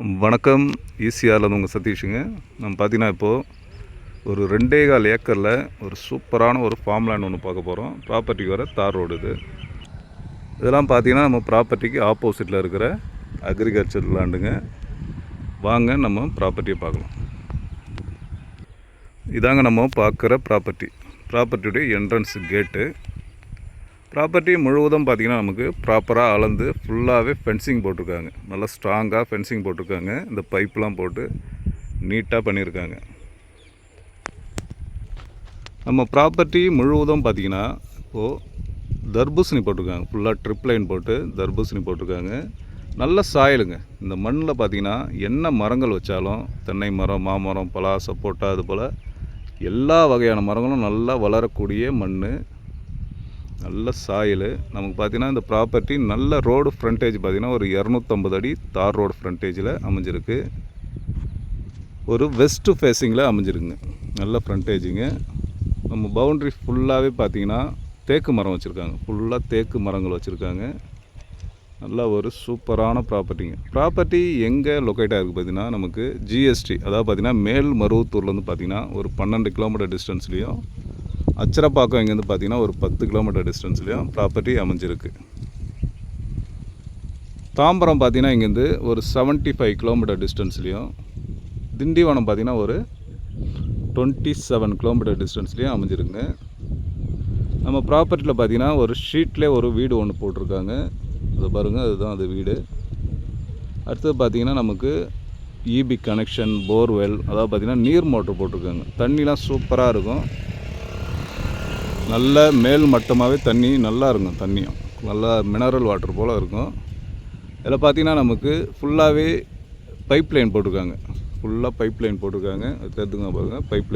வணக்கம். ஈசிஆரில் உங்கள் சதீஷுங்க. நம்ம பார்த்தீங்கன்னா இப்போது ஒரு 2.25 ஏக்கரில் ஒரு சூப்பரான ஒரு ஃபார்ம் லேண்ட் ஒன்று பார்க்க போகிறோம். ப்ராப்பர்ட்டிக்கு வர தார் ரோடு இது. இதெல்லாம் பார்த்தீங்கன்னா நம்ம ப்ராப்பர்ட்டிக்கு ஆப்போசிட்டில் இருக்கிற அக்ரிகல்ச்சர் லேண்டுங்க. வாங்க நம்ம ப்ராப்பர்ட்டியை பார்க்கலாம். இதாங்க நம்ம பார்க்குற ப்ராப்பர்ட்டியுடைய என்ட்ரன்ஸ் கேட்டு. ப்ராப்பர்ட்டி முழுவதும் பார்த்திங்கன்னா நமக்கு ப்ராப்பராக அளந்து ஃபுல்லாகவே ஃபென்சிங் போட்டிருக்காங்க. நல்லா ஸ்ட்ராங்காக ஃபென்சிங் போட்டிருக்காங்க. இந்த பைப்லாம் போட்டு நீட்டாக பண்ணியிருக்காங்க. நம்ம ப்ராப்பர்ட்டி முழுவதும் பார்த்திங்கன்னா இப்போது தர்பூசணி போட்டிருக்காங்க. ஃபுல்லாக ட்ரிப் லைன் போட்டு தர்பூசணி போட்டிருக்காங்க. நல்ல சாயலுங்க. இந்த மண்ணில் பார்த்திங்கன்னா என்ன மரங்கள் வச்சாலும் தென்னை மரம், மாமரம், பலா, சப்போட்டா, அது போல் எல்லா வகையான மரங்களும் நல்லா வளரக்கூடிய மண், நல்ல சாயல். நமக்கு பார்த்திங்கன்னா இந்த ப்ராப்பர்ட்டி நல்ல ரோடு ஃப்ரண்டேஜ் பார்த்திங்கன்னா ஒரு 250 அடி தார் ரோடு ஃப்ரண்டேஜில் அமைஞ்சிருக்கு. ஒரு வெஸ்ட் ஃபேஸிங்கில் அமைஞ்சிருக்குங்க. நல்ல ஃப்ரண்டேஜுங்க. நம்ம பவுண்ட்ரி ஃபுல்லாகவே பார்த்திங்கன்னா தேக்கு மரம் வச்சுருக்காங்க. ஃபுல்லாக தேக்கு மரங்கள் வச்சுருக்காங்க. நல்லா ஒரு சூப்பரான ப்ராப்பர்ட்டிங்க. ப்ராப்பர்ட்டி எங்கே லொக்கேட்டாக இருக்குது பார்த்திங்கன்னா நமக்கு ஜிஎஸ்டி, அதாவது பார்த்திங்கன்னா மேல் மருவத்தூர்லேருந்து பார்த்திங்கன்னா ஒரு 12 கிலோமீட்டர் டிஸ்டன்ஸ்லேயும், அச்சரப்பாக்கம் இங்கேருந்து பார்த்திங்கன்னா ஒரு 10 கிலோமீட்டர் டிஸ்டன்ஸ்லேயும் ப்ராப்பர்ட்டி அமைஞ்சிருக்கு. தாம்பரம் பார்த்திங்கன்னா இங்கேருந்து ஒரு 75 கிலோமீட்டர் டிஸ்டன்ஸ்லேயும், திண்டிவனம் பார்த்திங்கன்னா ஒரு 27 கிலோமீட்டர் டிஸ்டன்ஸ்லேயும் அமைஞ்சிருக்குங்க. நம்ம ப்ராப்பர்ட்டியில் பார்த்திங்கன்னா ஒரு ஷீட்லேயே ஒரு வீடு ஒன்று போட்டிருக்காங்க. அதை பாருங்கள், அதுதான் அது வீடு. அடுத்தது பார்த்திங்கன்னா நமக்கு இபி கனெக்ஷன், போர்வெல், அதாவது பார்த்திங்கன்னா நீர் மோட்ரு போட்டிருக்காங்க. தண்ணிலாம் சூப்பராக இருக்கும். நல்ல மேல் மட்டமாகவே தண்ணி நல்லா இருக்கும். தண்ணியும் நல்லா மினரல் வாட்டர் போல் இருக்கும். இதில் பார்த்திங்கன்னா நமக்கு ஃபுல்லாகவே பைப் லைன் போட்டிருக்காங்க. ஃபுல்லாக பைப் லைன் போட்டிருக்காங்க. அது தெரிஞ்சுங்க பாருங்கள். பைப்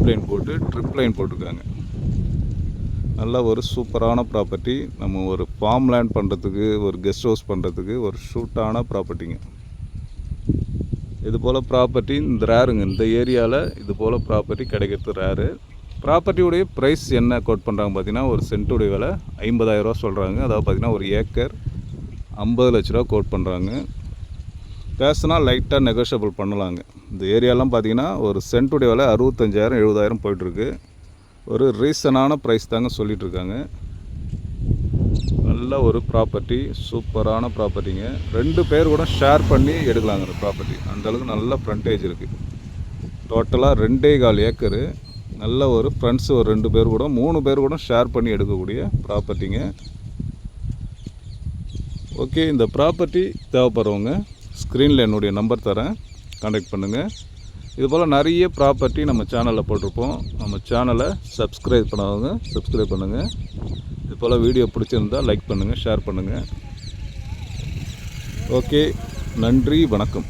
லைன் போட்டு ட்ரிப் லைன் போட்டிருக்காங்க. நல்ல ஒரு சூப்பரான ப்ராப்பர்ட்டி. நம்ம ஒரு ஃபார்ம் லேண்ட் பண்ணுறதுக்கு, ஒரு கெஸ்ட் ஹவுஸ் பண்ணுறதுக்கு ஒரு சூட்டான ப்ராப்பர்ட்டிங்க. இது போல் ப்ராப்பர்ட்டி இந்த ரேருங்க. இந்த ஏரியாவில் இது போல் ப்ராப்பர்ட்டி கிடைக்கிறது ரேரு. ப்ராப்பர்ட்டியுடைய ப்ரைஸ் என்ன கோட் பண்ணுறாங்க பார்த்திங்கன்னா, ஒரு சென்ட்டுடைய விலை 50,000 ரூபா சொல்கிறாங்க. அதாவது பார்த்திங்கன்னா ஒரு ஏக்கர் 50 லட்ச ரூபா கோட் பண்ணுறாங்க. பேசுனா லைட்டாக நெகோஷியபிள் பண்ணலாங்க. இந்த ஏரியாலாம் பார்த்திங்கன்னா ஒரு சென்ட்டுடைய விலை 65,000 70,000 போயிட்டுருக்கு. ஒரு ரீசனான ப்ரைஸ் தாங்க சொல்லிகிட்ருக்காங்க. நல்ல ஒரு ப்ராப்பர்ட்டி, சூப்பரான ப்ராப்பர்ட்டிங்க. 2 பேர் கூட ஷேர் பண்ணி எடுக்கலாங்க இந்த ப்ராப்பர்ட்டி. அந்தளவுக்கு நல்ல ஃப்ரண்டேஜ் இருக்குது. டோட்டலாக 2.25 ஏக்கரு. நல்ல ஒரு ஃப்ரெண்ட்ஸ் ஒரு 2 பேர் கூட 3 பேர் கூட ஷேர் பண்ணி எடுக்கக்கூடிய ப்ராப்பர்ட்டிங்க. ஓகே, இந்த ப்ராப்பர்ட்டி தேவைப்படுறவங்க ஸ்க்ரீனில் என்னுடைய நம்பர் தரேன், கான்டாக்ட் பண்ணுங்கள். இதுபோல் நிறைய ப்ராப்பர்ட்டி நம்ம சேனலில் போட்டிருப்போம். நம்ம சேனலை சப்ஸ்கிரைப் பண்ணாதவங்க சப்ஸ்கிரைப் பண்ணுங்கள். இதுபோல் வீடியோ பிடிச்சிருந்தால் லைக் பண்ணுங்கள், ஷேர் பண்ணுங்கள். ஓகே, நன்றி, வணக்கம்.